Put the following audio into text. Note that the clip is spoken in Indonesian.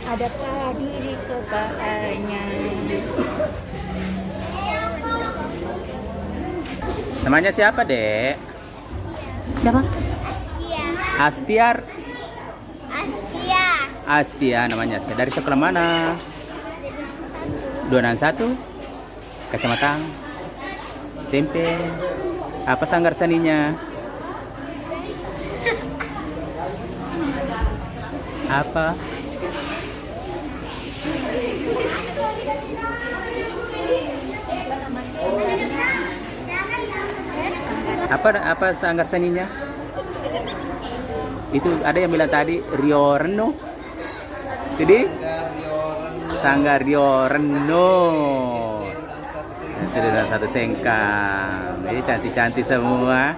Ada padi di kepalanya. Namanya siapa, Dek? Siapa? Astiar. Askia. Astia namanya. Dari sekolah mana? 261. Kecamatan Tempe. Apa sanggar seninya? Apa? Apa sanggar seninya? Itu ada yang bilang tadi Rio Reno. Jadi Sanggar Rio Reno. Sudah satu sengkang. Jadi cantik-cantik semua.